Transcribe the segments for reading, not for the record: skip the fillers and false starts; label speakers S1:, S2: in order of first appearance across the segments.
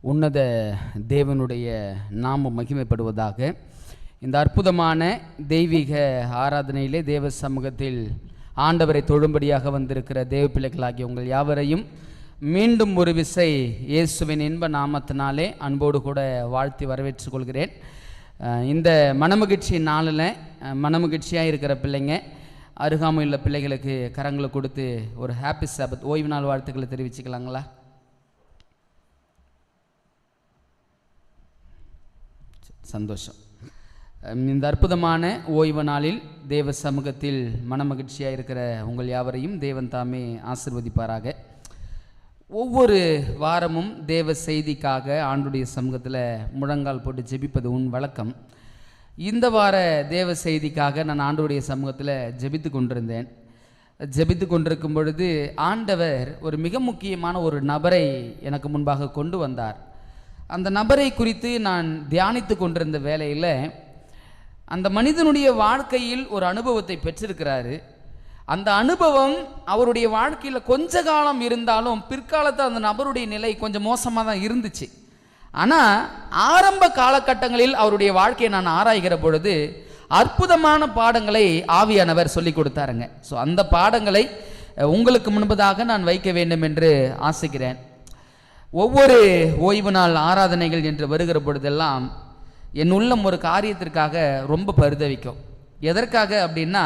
S1: உன்னத தேவனுடைய நாமம் மகிமைப்படுவதாக. இந்த அற்புதமான தெய்வீக ஆராதனையிலே தேவ சமூகத்தில் ஆண்டவரை தொழும்படியாக வந்திருக்கிற தேவ பிள்ளைகளாகிய உங்கள் யாவரையும் மீண்டும் ஒரு விசை இயேசுவின் இன்ப நாமத்தினாலே அன்போடு கூட வாழ்த்தி வரவேற்றுக் கொள்கிறேன். இந்த மனமகிழ்ச்சி நாளில் மனமகிழ்ச்சியாக இருக்கிற பிள்ளைங்க, அருகாமையுள்ள பிள்ளைகளுக்கு கரங்களை கொடுத்து ஒரு ஹாப்பி சாபத் ஓய்வு நாள் வாழ்த்துக்களை தெரிவிச்சுக்கலாங்களா? சந்தோஷம். இந்த அற்புதமான ஓய்வு நாளில் தேவ சமூகத்தில் மனமகிழ்ச்சியாக இருக்கிற உங்கள் யாவரையும் தேவன் தாமே ஆசீர்வதிப்பாராக. ஒவ்வொரு வாரமும் தேவ செய்திக்காக ஆண்டுடைய சமூகத்தில் முழங்கால் போட்டு ஜெபிப்பது உன் வழக்கம். இந்த வார தேவ செய்திக்காக நான் ஆண்டுடைய சமூகத்தில் ஜெபித்து கொண்டிருந்தேன். ஜெபித்து கொண்டிருக்கும் பொழுது ஆண்டவர் ஒரு மிக முக்கியமான ஒரு நபரை எனக்கு முன்பாக கொண்டு வந்தார். அந்த நபரை குறித்து நான் தியானித்து கொண்டிருந்த வேளையில் அந்த மனிதனுடைய வாழ்க்கையில் ஒரு அனுபவத்தை பெற்றிருக்கிறாரு. அந்த அனுபவம் அவருடைய வாழ்க்கையில் கொஞ்ச காலம் இருந்தாலும் பிற்காலத்தில் அந்த நபருடைய நிலை கொஞ்சம் மோசமாக தான் இருந்துச்சு. ஆனால் ஆரம்ப காலகட்டங்களில் அவருடைய வாழ்க்கையை நான் ஆராய்கிற பொழுது அற்புதமான பாடங்களை ஆவியானவர் சொல்லி கொடுத்தாருங்க. ஸோ அந்த பாடங்களை உங்களுக்கு முன்பதாக நான் வைக்க வேண்டும் என்று ஆசைக்கிறேன். ஒவ்வொரு ஓய்வு நாள் ஆராதனைகள் என்று வருகிற பொழுதெல்லாம் என் உள்ளம் ஒரு காரியத்திற்காக ரொம்ப பரிதவிக்கும். எதற்காக அப்படின்னா,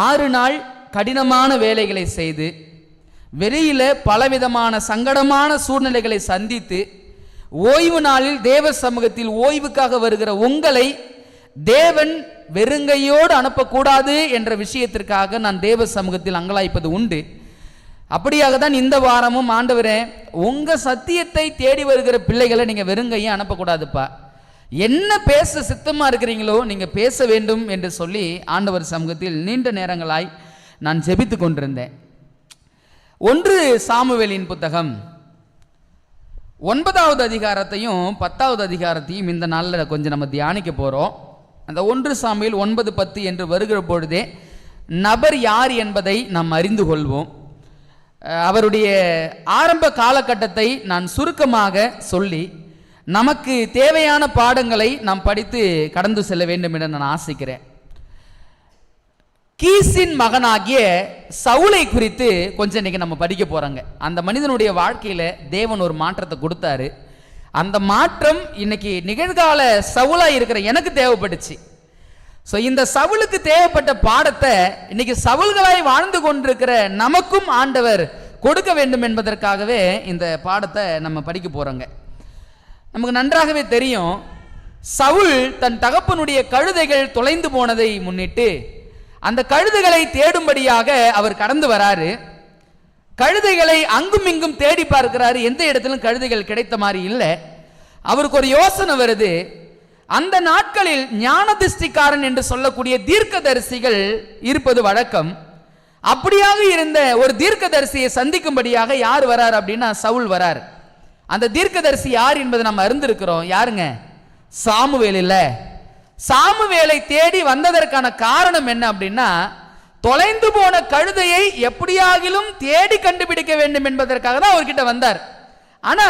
S1: 6 நாள் கடினமான வேலைகளை செய்து வெளியில் பலவிதமான சங்கடமான சூழ்நிலைகளை சந்தித்து ஓய்வு நாளில் தேவ சமூகத்தில் ஓய்வுக்காக வருகிற உங்களை தேவன் வெறுங்கையோடு அனுப்பக்கூடாது என்ற விஷயத்திற்காக நான் தேவ சமூகத்தில் அங்கலாய்ப்பது உண்டு. அப்படியாக தான் இந்த வாரமும் ஆண்டவரே, உங்கள் சத்தியத்தை தேடி வருகிற பிள்ளைகளை நீங்கள் வெறுங்கையும் அனுப்பக்கூடாதுப்பா, என்ன பேச சித்தமாக இருக்கிறீங்களோ நீங்கள் பேச வேண்டும் என்று சொல்லி ஆண்டவர் சமூகத்தில் நீண்ட நேரங்களாய் நான் ஜெபித்து கொண்டிருந்தேன். 1 சாமுவேலின் புத்தகம் 9வது அதிகாரத்தையும் 10வது அதிகாரத்தையும் இந்த நாளில் கொஞ்சம் நம்ம தியானிக்க போகிறோம். அந்த 1 சாமுவேல் 9:10 என்று வருகிற பொழுதே நபர் யார் என்பதை நாம் அறிந்து கொள்வோம். அவருடைய ஆரம்ப காலகட்டத்தை நான் சுருக்கமாக சொல்லி நமக்கு தேவையான பாடங்களை நாம் படித்து கடந்து செல்ல வேண்டும் என நான் ஆசைக்கிறேன். கீசின் மகனாகிய சவுலை குறித்து கொஞ்சம் இன்னைக்கு நம்ம படிக்க போறாங்க. அந்த மனிதனுடைய வாழ்க்கையில தேவன் ஒரு மாற்றத்தை கொடுத்தாரு. அந்த மாற்றம் இன்னைக்கு நிகழ்கால சவுலா இருக்கிற எனக்கு தேவைப்பட்டுச்சு. ஸோ இந்த சவுலுக்கு தேவைப்பட்ட பாடத்தை இன்னைக்கு சவுல்களாய் வாழ்ந்து கொண்டிருக்கிற நமக்கும் ஆண்டவர் கொடுக்க வேண்டும் என்பதற்காகவே இந்த பாடத்தை நம்ம படிக்க போறோங்க. நமக்கு நன்றாகவே தெரியும், சவுல் தன் தகப்பனுடைய கழுதைகள் தொலைந்து போனதை முன்னிட்டு அந்த கழுதைகளை தேடும்படியாக அவர் கடந்து வராரு. கழுதைகளை அங்கும் இங்கும் தேடி பார்க்கிறாரு. எந்த இடத்திலும் கழுதைகள் கிடைத்த மாதிரி இல்லை. அவருக்கு ஒரு யோசனை வருது. அந்த நாட்களில் ஞான திருஷ்டிக்காரன் என்று சொல்லக்கூடிய தீர்க்கதரிசிகள் இருப்பது வழக்கம். அப்படியாக இருந்த ஒரு தீர்க்கதரிசியை சந்திக்கும்படியாக யார் வரார் அப்படின்னா சவுல் வரார். அந்த தீர்க்கதரிசி யார் என்பதை நம்ம அறிந்திருக்கிறோம். யாருங்க? சாமுவேல். இல்ல, சாமுவேலை தேடி வந்ததற்கான காரணம் என்ன அப்படின்னா, தொலைந்து போன கழுதையை எப்படியாகிலும் தேடி கண்டுபிடிக்க வேண்டும் என்பதற்காக தான் அவர்கிட்ட வந்தார். ஆனா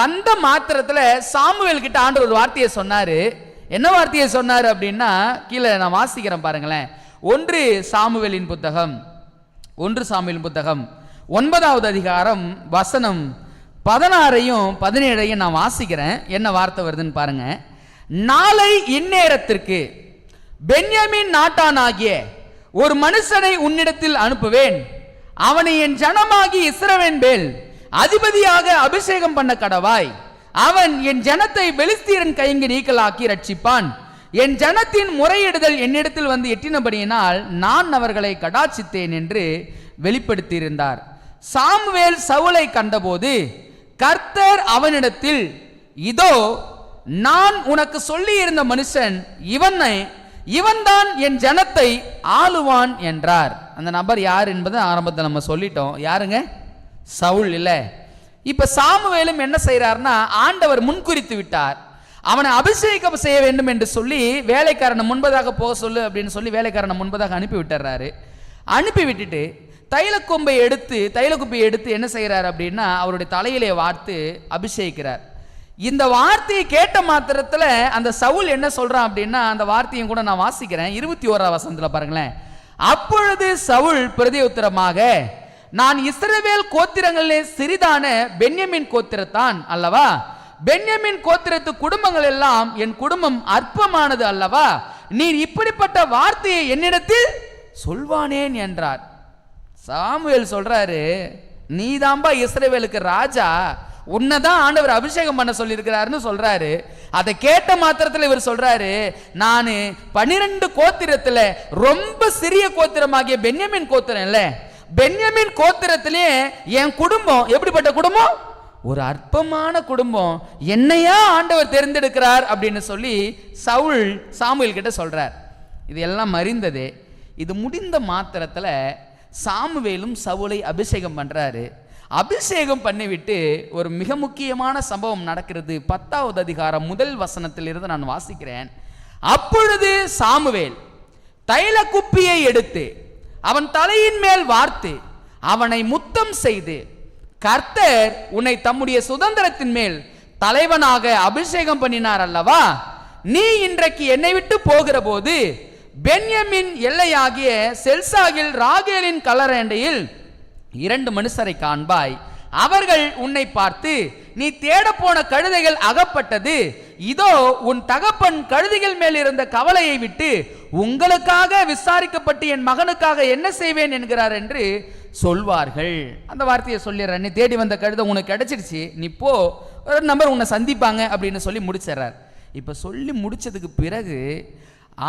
S1: வந்த மாத்திரத்துல சாமுவேல் கிட்ட ஆண்டவர் ஒரு வார்த்தையை சொன்னாரு. என்ன வார்த்தையை சொன்னாரு அப்படின்னா, கீழே நான் வாசிக்கிறேன் பாருங்களேன். 1 சாமுவேலின் புத்தகம் 9வது அதிகாரம் வசனம் 16ஐயும் 17ஐயும் நான் வாசிக்கிறேன். என்ன வார்த்தை வருதுன்னு பாருங்க. நாளை இந்நேரத்திற்கு பென்யமீன் நாட்டானாகிய ஒரு மனுஷனை உன்னிடத்தில் அனுப்புவேன். அவனை என் ஜனமாகி இஸ்ரவேலின் மேல் அதிபதியாக அபிஷேகம் பண்ண கடவாய். அவன் என் ஜனத்தை பெலிஸ்தீரின் கைக்கு நீக்கலாக்கி ரட்சிப்பான். என் ஜனத்தின் முறையிடுதல் என்னிடத்தில் வந்து எட்டினபடியினால் நான் அவர்களை கடாட்சித்தேன் என்று வெளிப்படுத்தியிருந்தார். சாமுவேல் சவுலை கண்டபோது கர்த்தர் அவனிடத்தில், இதோ நான் உனக்கு சொல்லி இருந்த மனுஷன் இவன்தான் என் ஜனத்தை ஆளுவான் என்றார். அந்த நபர் யார் என்பதை ஆரம்பத்தில் நம்ம சொல்லிட்டோம். யாருங்க? சவுல். இல்ல, இப்ப சாமுவேலும் என்ன செய்யறாருன்னா, ஆண்டவர் முன்குறித்து விட்டார். அவனை அபிஷேகம் செய்ய வேண்டும் என்று சொல்லி வேலைக்காரனை முன்பதாக போக சொல்லு அப்படின்னு சொல்லி வேலைக்காரனை முன்பதாக அனுப்பி விட்டுறாரு. அனுப்பி விட்டுட்டு தைலக்குப்பையை எடுத்து என்ன செய்கிறார் அப்படின்னா அவருடைய தலையிலே வார்த்து அபிஷேகிக்கிறார். இந்த வார்த்தையை கேட்ட மாத்திரத்தில் அந்த சவுல் என்ன சொல்றான் அப்படின்னா, அந்த வார்த்தையும் கூட நான் வாசிக்கிறேன். 21ஆம் வசனத்தில் பாருங்களேன். அப்பொழுது சவுல் பிரதியுத்தரமாக, நான் இஸ்ரவேல் கோத்திரங்களிலே சிறிதான பென்யமின் கோத்திரத்தான் அல்லவா? பென்யமின் கோத்திரத்து குடும்பங்கள் எல்லாம் என் குடும்பம் அற்பமானது அல்லவா? நீர் இப்படிப்பட்ட வார்த்தையை என்னிடத்தில் சொல்வானேன் என்றார். சாமுவேல் சொல்றாரு, நீதாம்பா இஸ்ரவேலுக்கு ராஜா, உன்னதான் ஆண்டவர் அபிஷேகம் பண்ண சொல்லி இருக்கிறாருன்னு சொல்றாரு. அதை கேட்ட மாத்திரத்தில் இவர் சொல்றாரு, நான் 12 கோத்திரத்துல ரொம்ப சிறிய கோத்திரமாகிய பென்யமின் கோத்திரம் இல்ல, பென்யமின் கோத்திரத்திலே என் குடும்பம் எப்படிப்பட்ட குடும்பம்? ஒரு அற்பமான குடும்பம், என்னையா ஆண்டவர் தேர்ந்தெடுக்கிறார் அப்படின்னு சொல்லி சவுல் சாமுவேல் கிட்ட சொல்றார். இது எல்லாம் அறிந்ததே. இது முடிந்த மாத்திரத்தில் சாமுவேலும் சவுலை அபிஷேகம் பண்றாரு. அபிஷேகம் பண்ணிவிட்டு ஒரு மிக முக்கியமான சம்பவம் நடக்கிறது. 10வது அதிகாரம் 1 வசனத்திலிருந்து நான் வாசிக்கிறேன். அப்பொழுது சாமுவேல் தைல குப்பியை எடுத்து அவன் தலையின் மேல் வார்த்து அவனை முத்தம் செய்து, கர்த்தர் உன்னை தம்முடைய சுதந்திரத்தின் மேல் தலைவனாக அபிஷேகம் பண்ணினார் அல்லவா? நீ இன்றைக்கு என்னை விட்டு போகிற போது பென்யமின் எல்லையாகிய செல்சாகில் ராகேலின் கல்லறையில் 2 மனுஷரை காண்பாய். அவர்கள் உன்னை பார்த்து, நீ தேட போன கழுதைகள் அகப்பட்டது, இதோ உன் தகப்பன் கழுதைகள் மேல் இருந்த கவலையை விட்டு உங்களுக்காக விசாரிக்கப்பட்டு என் மகனுக்காக என்ன செய்வேன் என்கிறார் என்று சொல்வார்கள். அந்த வார்த்தையை சொல்லிடுறார். நீ தேடி வந்த கழுதை உனக்கு கிடைச்சிருச்சு, நீ போ, ஒரு நம்பர் உன்னை சந்திப்பாங்க அப்படின்னு சொல்லி முடிச்சிடறார். இப்போ சொல்லி முடிச்சதுக்கு பிறகு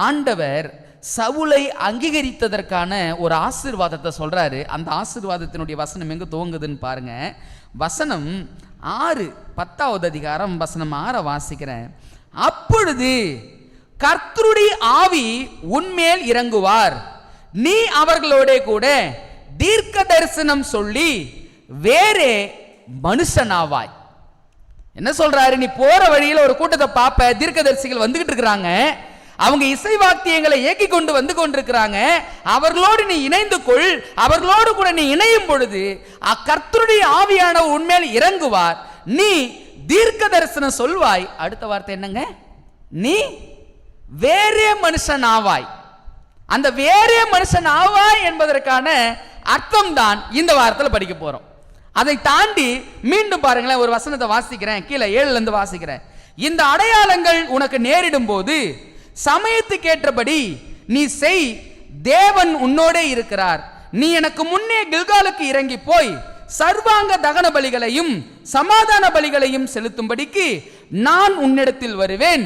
S1: ஆண்டவர் சவுலை அங்கீகரித்ததற்கான ஒரு ஆசீர்வாதத்தை சொல்றாரு. அந்த ஆசீர்வாதத்தினுடைய வசனம் எங்க துவங்குதுன்னு பாருங்க. வசனம் 6, 10வது அதிகாரம் வசனம் 6 வாசிக்கிறேன். அப்பொழுது கர்த்தருடைய ஆவி உன்மேல் இறங்குவார், நீ அவர்களோட கூட தீர்க்க தரிசனம் சொல்லி வேறே மனுஷனாவாய். என்ன சொல்றாரு? நீ போற வழியில் ஒரு கூட்டத்தை பார்ப்ப, தீர்க்கதரிசிகள் வந்துகிட்டு இருக்கிறாங்க, அவங்க இசை வாத்தியங்களை இயக்கி கொண்டு வந்து கொண்டிருக்கிறாங்க, அவர்களோடு நீ இணைந்து கொள். அவர்களோடு கூட நீ இணையும் பொழுது கர்த்தருடைய ஆவியானவர் உன்மேல் இறங்குவார், நீ தீர்க்க தரிசனம் சொல்வாய். அடுத்த வார்த்தை என்னங்க? நீ வேறே மனுஷன் ஆவாய். அந்த வேறே மனுஷன் ஆவாய் என்பதற்கான அர்த்தம் தான் இந்த வாரத்தில் படிக்க போறோம். அதை தாண்டி மீண்டும் பாருங்களேன், ஒரு வசனத்தை வாசிக்கிறேன், கீழே 7ல இருந்து வாசிக்கிறேன். இந்த அடையாளங்கள் உனக்கு நேரிடும் போது சமயத்துக்கு ஏற்றபடி நீ செய், தேவன் உன்னோடே இருக்கிறார். நீ எனக்கு முன்னே கில்காலுக்கு இறங்கி போய் சர்வாங்க தகன பலிகளையும் சமாதான பலிகளையும் செலுத்தும்படிக்கு நான் உன்னிடத்தில் வருவேன்.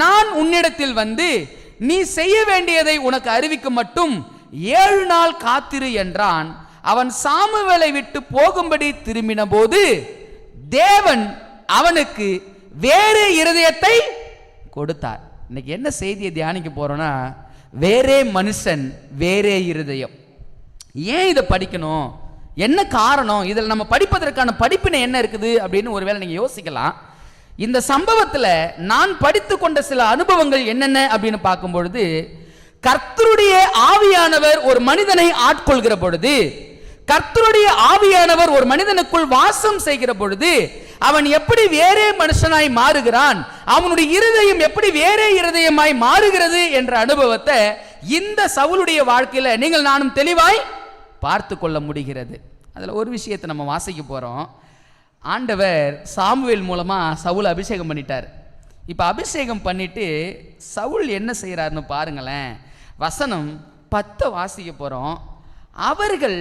S1: நான் உன்னிடத்தில் வந்து நீ செய்ய வேண்டியதை உனக்கு அறிவிக்க மட்டும் 7 நாள் காத்திரு என்றான். அவன் சாமுவேலை விட்டு போகும்படி திரும்பின போது தேவன் அவனுக்கு வேறே இருதயத்தை கொடுத்தார். இன்னைக்கு என்ன செய்தியை தியானிக்க போறோம்னா, வேறே மனுஷன் வேறே இருதயம். ஏன் இதை படிக்கணும், என்ன காரணம், இதில் நம்ம படிப்பதற்கான படிப்பினை என்ன இருக்குது அப்படின்னு ஒருவேளை நீங்க யோசிக்கலாம். இந்த சம்பவத்தில் நான் படித்து கொண்ட சில அனுபவங்கள் என்னென்ன அப்படின்னு பார்க்கும் பொழுது, கர்த்தருடைய ஆவியானவர் ஒரு மனிதனை ஆட்கொள்கிற பொழுது, கர்த்தருடைய ஆவியானவர் ஒரு மனிதனுக்குள் வாசம் செய்கிற பொழுது அவன் எப்படி வேறே மனுஷனாய் மாறுகிறான், அவனுடைய இருதயம் எப்படி வேறே இருதயமாய் மாறுகிறது என்ற அனுபவத்தை இந்த சவுலுடைய வாழ்க்கையில நீங்கள் நானும் தெளிவாய் பார்த்து கொள்ள முடிகிறது. அதுல ஒரு விஷயத்தை நம்ம வாசிக்க போறோம். ஆண்டவர் சாமுவேல் மூலமா சவுல் அபிஷேகம் பண்ணிட்டார். இப்ப அபிஷேகம் பண்ணிட்டு சவுல் என்ன செய்யறாருன்னு பாருங்களேன். வசனம் 10 வாசிக்க போறோம். அவர்கள்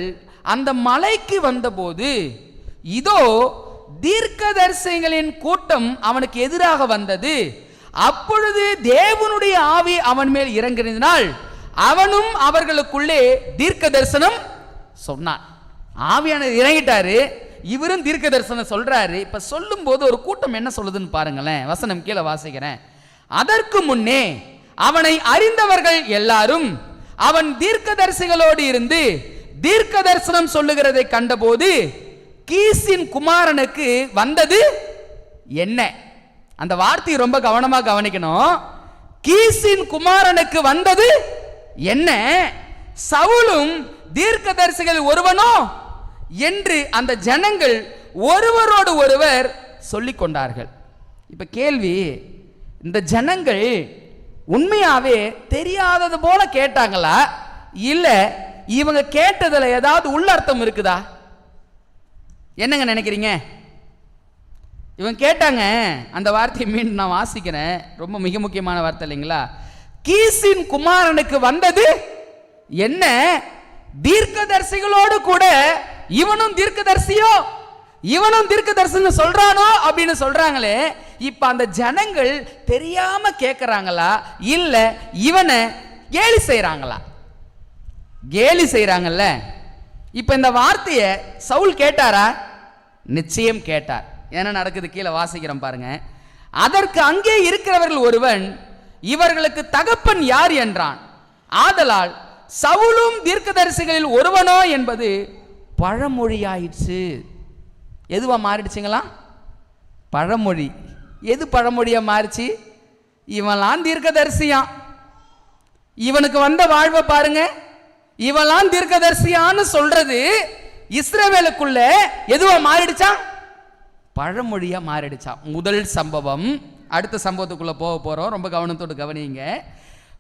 S1: அந்த மலைக்கு வந்தபோது இதோ தீர்க்கதரிசிகளின் கூட்டம் அவனுக்கு எதிராக வந்தது. அப்பொழுது தேவனுடைய ஆவி அவன் மேல் இறங்கினால் அவனும் அவர்களுக்குள்ளே தீர்க்க தரிசனம் சொன்னான். ஆவியானவர் இறங்கிட்டாரு, இவரும் தீர்க்க தரிசனம் சொல்றாரு. இப்ப சொல்லும் போது ஒரு கூட்டம் என்ன சொல்லுதுன்னு பாருங்களேன். வசனம் கீழே வாசிக்கிறேன். அதற்கு முன்னே அவனை அறிந்தவர்கள் எல்லாரும் அவன் தீர்க்கதரிசிகளோடு இருந்து தீர்க்க தரிசனம் சொல்லுகிறதை கண்டபோது கீசின் குமாரனுக்கு வந்தது என்ன? அந்த வார்த்தையை ரொம்ப கவனமா கவனிக்கணும். கீசின் குமாரனுக்கு வந்தது என்ன? சவுலும் தீர்க்கதரிசிகள் ஒருவனோ என்று அந்த ஜனங்கள் ஒருவரோடு ஒருவர் சொல்லிக் கொண்டார்கள். இப்ப கேள்வி, இந்த ஜனங்கள் உண்மையாவே தெரியாதது போல கேட்டாங்களா, இல்ல இவங்க கேட்டதுல ஏதாவது உள்ளர்த்தம் இருக்குதா? என்னங்க நினைக்கிறீங்க? இவங்க கேட்டாங்க, அந்த வார்த்தையை மீண்டும் நான் வாசிக்கிறேன், ரொம்ப மிக முக்கியமான வார்த்தை இல்லைங்களா? கீசின் குமாரனுக்கு வந்தது என்ன? தீர்க்கதரிசிகளோடு கூட இவனும் தீர்க்கதரிசியோ, இவனும் தீர்க்கதரிசின்னு சொல்றானோ அப்படின்னு சொல்றாங்களே. இப்ப அந்த ஜனங்கள் தெரியாம கேட்கறாங்களா, இல்ல இவனை கேலி செய்யறாங்களா? கேலி செய்யறாங்கல்ல. இப்ப இந்த வார்த்தையை சவுல் கேட்டாரா? நிச்சயம் கேட்டார். என்ன நடக்குது கீழே வாசிக்கிறோம் பாருங்க. அதற்கு அங்கே இருக்கிறவர்கள் ஒருவன், இவர்களுக்கு தகப்பன் யார் என்றான். ஆதலால் சவுலும் தீர்க்கதரிசிகளில் ஒருவனோ என்பது பழமொழியாயிற்று. எதுவா மாறிடுச்சுங்களா? பழமொழி. எது பழமொழியா மாறிச்சு? இவன்லாம் தீர்க்கதரிசியான், இவனுக்கு வந்த வாழ்வை பாருங்க, இவன்லாம் தீர்க்கதரிசியான்னு சொல்றது இஸ்ரவேலுக்குள்ள எதுவா மாறிடுச்சா? பழமொழியா மாறிடுச்சா. முதல் சம்பவம். அடுத்த சம்பவத்துக்குள்ள போக போறோம், ரொம்ப கவனத்தோடு கவனிங்க.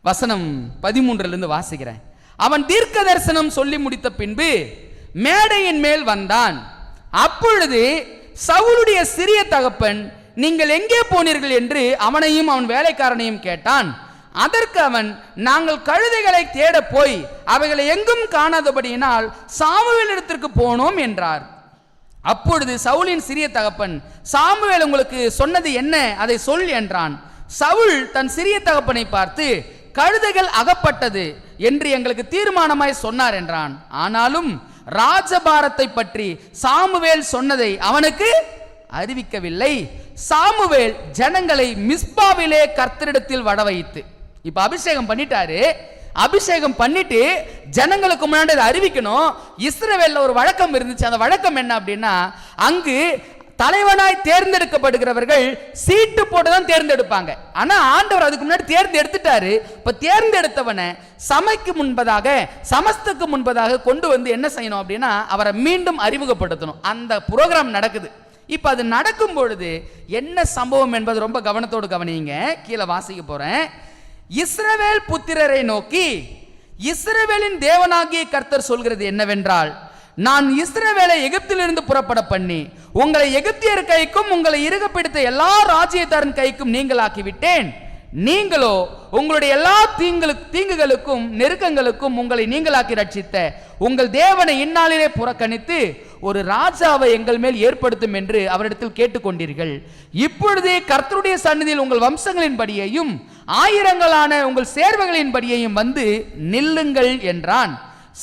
S1: வசனம் 13 வாசிக்கிறேன். அவன் தீர்க்க தரிசனம் சொல்லி முடித்த பின்பு மேடையின் மேல் வந்தான். அப்பொழுது சவுலுடைய சிறிய தகப்பன், நீங்கள் எங்கே போனீர்கள் என்று அவனையும் அவன் வேலைக்காரனையும் கேட்டான். அதற்கு அவன், நாங்கள் கழுதைகளை தேட போய் அவைகளை எங்கும் காணாதபடியினால் சாமுவேலிடத்திற்கு போனோம் என்றார். அப்பொழுது சவுலின் சிறிய தகப்பன், சாமுவேல் உங்களுக்கு சொன்னது என்ன, அதை சொல் என்றான். சவுல் தன் சிறிய தகப்பனை பார்த்து, கழுதைகள் அகப்பட்டது என்று எங்களுக்கு தீர்மானமாய் சொன்னார் என்றான். ஆனாலும் ராஜபாரத்தை பற்றி சாமுவேல் சொன்னதை அவனுக்கு அறிவிக்கவில்லை. சாமுவேல் ஜனங்களை மிஸ்பாவிலே கர்த்தரிடத்தில் வட வைத்து, இப்ப அபிஷேகம் பண்ணிட்டாரு. அபிஷேகம் பண்ணிட்டு ஜனங்களுக்கு முன்னாடி அதை அறிவிக்கணும். இஸ்ரவேல்ல ஒரு வழக்கம் இருந்துச்சு. அந்த வழக்கம் என்ன அப்படின்னா, அங்கு தலைவனாய் தேர்ந்தெடுக்கப்படுகிறவர்கள் சீட்டு போட்டு தான் தேர்ந்தெடுப்பாங்க. ஆனா ஆண்டவர் அதுக்கு முன்னாடி தேர்ந்தெடுத்துட்டாரு. இப்ப தேர்ந்தெடுத்தவனை சமைக்கு முன்பதாக, சமஸ்துக்கு முன்பதாக கொண்டு வந்து என்ன செய்யணும் அப்படின்னா, அவரை மீண்டும் அறிமுகப்படுத்தணும். அந்த புரோகிராம் நடக்குது. இப்ப அது நடக்கும் பொழுது என்ன சம்பவம் என்பது ரொம்ப கவனத்தோடு கவனிங்க. கீழே வாசிக்க போறேன். இஸ்ரவேல் புத்திரரை நோக்கி இஸ்ரவேலின் தேவனாகிய கர்த்தர் சொல்கிறது என்னவென்றால், நான் இஸ்ரவேலை எகிப்திலிருந்து புறப்பட பண்ணி உங்களை எகிப்தியர் கைக்கும் உங்களை இறுகப்பிடித்த எல்லா ராஜ்யத்தாரின் கைக்கும் நீங்களாக்கி விட்டேன். நீங்களோ உங்களுடைய எல்லா தீங்குகளுக்கும் நெருக்கங்களுக்கும் உங்களை நீங்களாக்கி ரட்சித்த உங்கள் தேவனை இந்நாளிலே புறக்கணித்து ஒரு ராஜாவை எங்கள் மேல் ஏற்படுத்தும் என்று அவரிடத்தில் கேட்டுக்கொண்டீர்கள். இப்பொழுதே கர்த்தருடைய சந்நிதியில் உங்கள் வம்சங்களின் படியையும் ஆயிரங்களான உங்கள் சேர்வைகளின் படியையும் வந்து நில்லுங்கள் என்றான்.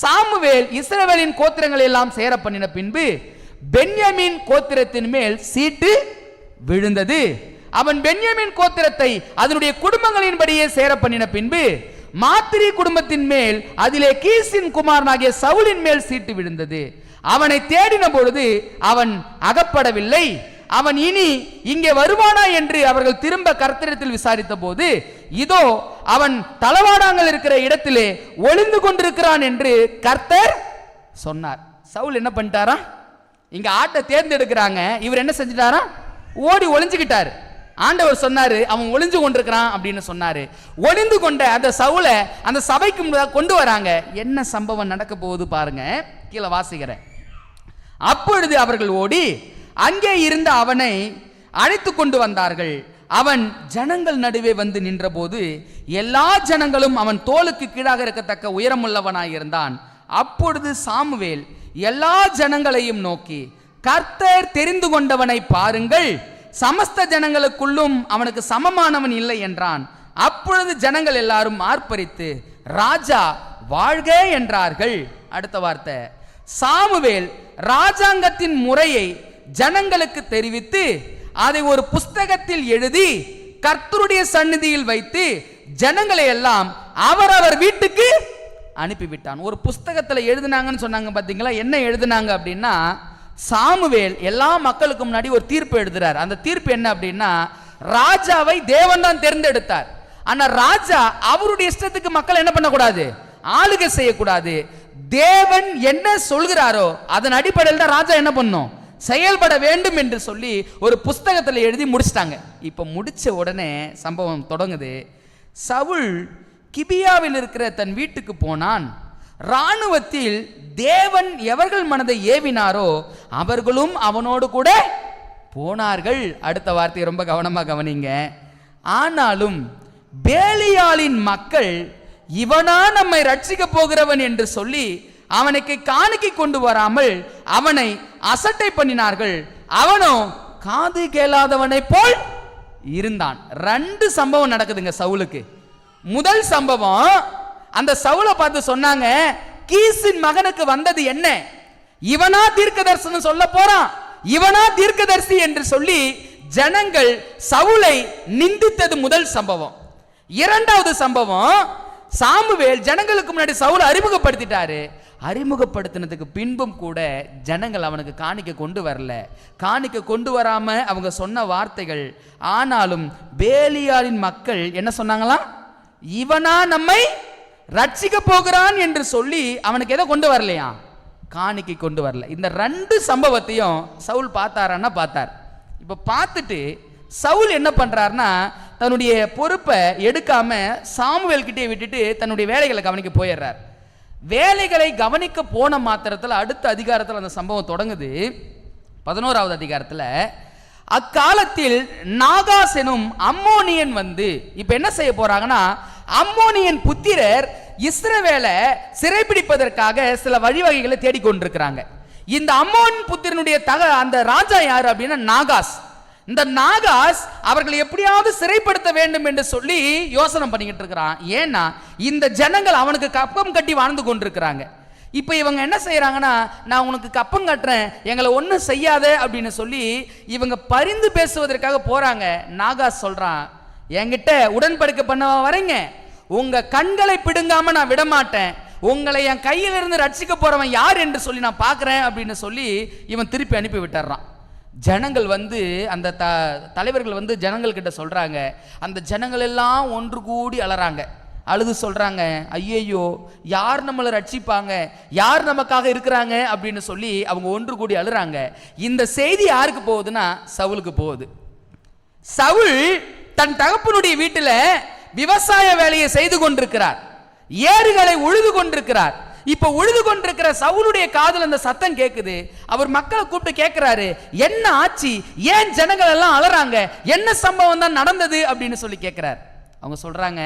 S1: சாமுவேல் இஸ்ரவேலின் கோத்திரங்களை எல்லாம் சேர பண்ணின பின்பு பென்யமீன் கோத்திரத்தின் மேல் சீட்டு விழுந்தது. அவன் பென்யமீன் கோத்திரத்தை அதனுடைய குடும்பங்களின்படியே சேர பண்ணின பின்பு மாத்திரி குடும்பத்தின் மேல் அதிலே கீசின் குமாரனாகிய சவுலின் மேல் சீட்டு விழுந்தது. அவனை தேடின பொழுது அவன் அகப்படவில்லை. அவன் இனி இங்கே வருவானா என்று அவர்கள் திரும்ப கர்த்தரிடத்தில் விசாரித்த போது, இதோ அவன் தளவாடங்கள் இருக்கிற இடத்திலே ஒளிந்து கொண்டிருக்கிறான் என்று கர்த்தர் சொன்னார். சவுல் என்ன பண்ணிட்டாரா? இங்க ஆட்டை தேர்ந்தெடுக்கிறாங்க, இவர் என்ன செஞ்சிட்டாரா? ஓடி ஒளிஞ்சுக்கிட்டாரு. ஆண்டவர் சொன்னாரு, அவன் ஒளிஞ்சு கொண்டிருக்கிறான் அப்படின்னு சொன்னாரு. ஒளிந்து கொண்ட அந்த சவுலை அந்த சபைக்கு முன்னதாக கொண்டு வராங்க. என்ன சம்பவம் நடக்க போகுது பாருங்க. கீழே வாசிக்கிறேன். அப்பொழுது அவர்கள் ஓடி அங்கே இருந்த அவனை அழைத்து கொண்டு வந்தார்கள். அவன் ஜனங்கள் நடுவே வந்து நின்றபோது எல்லா ஜனங்களும் அவன் தோளுக்கு கீழாக இருக்கத்தக்க உயரமுள்ளவனாய் இருந்தான். அப்பொழுது சாமுவேல் எல்லா ஜனங்களையும் நோக்கி, கர்த்தர் தெரிந்து கொண்டவனை பாருங்கள், சமஸ்த ஜனங்களுக்குள்ளும் அவனுக்கு சமமானவன் இல்லை என்றான். அப்பொழுது ஜனங்கள் எல்லாரும் ஆர்ப்பரித்து ராஜா வாழ்க என்றார்கள். அடுத்த வார்த்தை, சாமுவேல் ராஜாங்கத்தின் முறையை ஜனங்களுக்கு தெரிவித்து அதை ஒரு புஸ்தகத்தில் எழுதி கர்த்தருடைய சந்நிதியில் வைத்து ஜனங்களை எல்லாம் அவரவர் வீட்டுக்கு அனுப்பிவிட்டான். ஒரு புஸ்தகத்தில் எழுதினாங்கன்னு சொன்னாங்க பார்த்தீங்களா? என்ன எழுதினாங்க அப்படின்னா, சாமுவேல் எல்லா மக்களுக்கு முன்னாடி ஒரு தீர்ப்பு எழுதுறார். அந்த தீர்ப்பு என்ன அப்படின்னா, ராஜாவை தேவன் தான் தேர்ந்தெடுத்தார். ஆனா ராஜா அவருடைய இஷ்டத்துக்கு மக்கள் என்ன பண்ணக்கூடாது? ஆளுகை செய்யக்கூடாது. தேவன் என்ன சொல்கிறாரோ அதன் அடிப்படையில் தான் ராஜா என்ன பண்ணும், செயல்பட வேண்டும் என்று சொல்லி ஒரு புஸ்தகத்தில் எழுதி முடிச்சிட்டாங்க. இப்போ முடிச்ச உடனே சம்பவம் தொடங்குது. சவுல் கிபியாவில் இருக்கிற தன் வீட்டுக்கு போனான். இராணுவத்தில் தேவன் எவர்கள் மனதை ஏவினாரோ அவர்களும் அவனோடு கூட போனார்கள். அடுத்த வார்த்தையை ரொம்ப கவனமாக கவனிங்க. ஆனாலும் பேலியாளின் மக்கள் இவனா நம்மை ரட்சிக்க போகிறவன் என்று சொல்லி அவனுக்கு காணிக்கை கொண்டு வராமல் அவனை அசட்டை பண்ணினார்கள். அவனோ காது கேளாதவனை போல் இருந்தான். 2 சம்பவம் நடக்குதுங்க சவுலுக்கு. முதல் சம்பவம், அந்த சவுலை பார்த்து சொன்னாங்க, கீசின் மகனுக்கு வந்தது என்ன, இவனா தீர்க்கதரிசனம் சொல்ல போறான், இவனா தீர்க்கதரிசி என்று சொல்லி ஜனங்கள் சவுலை நிந்தித்தது முதல் சம்பவம். இரண்டாவது சம்பவம், சாமுவேல் ஜனங்களுக்கு முன்னாடி சவுலை அறிமுகப்படுத்திட்டாரு. அறிமுகப்படுத்தினதுக்கு பின்பும் கூட ஜனங்கள் அவனுக்கு காணிக்க கொண்டு வரல. காணிக்க கொண்டு வராம அவங்க சொன்ன வார்த்தைகள். ஆனாலும் பேலியாளின் மக்கள் என்ன சொன்னாங்களாம், இவனா நம்மை ரட்சிக்க போகிறான் என்று சொல்லி அவனுக்கு எதை கொண்டு வரலையா, காணிக்கை கொண்டு வரல. இந்த 2 சம்பவத்தையும் சவுல் பார்த்தாரான்னா பார்த்தார். இப்ப பார்த்துட்டு சவுல் என்ன பண்றாருன்னா தன்னுடைய பொறுப்பை எடுக்காம சாமுவேல் கிட்டே விட்டுட்டு தன்னுடைய வேலைகளை கவனிக்க போயிடுறார். வேலைகளை கவனிக்க போன மாத்திரத்தில் அடுத்த அதிகாரத்தில் அந்த சம்பவம் தொடங்குது. 11வது அதிகாரத்தில், அக்காலத்தில் நாகாஸ் எனும் அம்மோனியன் வந்து, இப்ப என்ன செய்ய போறாங்கன்னா, அம்மோனியன் புத்திரர் இஸ்ரவேலை சிறைப்பிடிப்பதற்காக சில வழிவகைகளை தேடிக்கொண்டிருக்கிறாங்க. இந்த அம்மோன் புத்திரனுடைய அந்த ராஜா யாரு அப்படின்னா நாகாஸ். இந்த நாகாஸ் அவர்களை எப்படியாவது சிறைப்படுத்த வேண்டும் என்று சொல்லி யோசனை பண்ணிக்கிட்டு இருக்கிறான். ஏன்னா இந்த ஜனங்கள் அவனுக்கு கப்பம் கட்டி வாழ்ந்து கொண்டிருக்கிறாங்க. இப்போ இவங்க என்ன செய்யறாங்கன்னா, நான் உனக்கு கப்பம் கட்டுறேன், எங்களை ஒன்றும் செய்யாத அப்படின்னு சொல்லி இவங்க பரிந்து பேசுவதற்காக போறாங்க. நாகாஸ் சொல்றான், என்கிட்ட உடன்படிக்கை பண்ண வரீங்க, உங்க கண்களை பிடுங்காம நான் விட மாட்டேன், உங்களை என் கையிலிருந்து ரட்சிக்க போறவன் யார் என்று சொல்லி நான் பார்க்கிறேன் அப்படின்னு சொல்லி இவன் திருப்பி அனுப்பி விட்டுறான். ஜனங்கள் வந்து அந்த தலைவர்கள் வந்து ஜனங்கள் கிட்ட சொல்றாங்க. அந்த ஜனங்கள் எல்லாம் ஒன்று கூடி அலறாங்க. அழுது சொல்றாங்க, ஐயையோ யார் நம்மளை ரட்சிப்பாங்க, யார் நமக்காக இருக்கிறாங்க அப்படின்னு சொல்லி அவங்க ஒன்று கூடி அழுறாங்க. இந்த செய்தி யாருக்கு போகுதுன்னா சவுலுக்கு போகுது. சவுல் தன் தகப்பனுடைய வீட்டில் விவசாய வேலையை செய்து கொண்டிருக்கிறார், ஏறுகளை உழுது கொண்டிருக்கிறார். இப்ப உழுது கொண்டிருக்கிற சவுலுடைய காதுல அந்த சத்தம் கேட்குது. அவர் மக்களை கூப்பிட்டு கேட்கிறாரு, என்ன ஆச்சு, ஏன் ஜனங்கள் எல்லாம் அலறாங்க, என்ன சம்பவம் தான் நடந்தது அப்படின்னு சொல்லி கேட்கிறார். அவங்க சொல்றாங்க,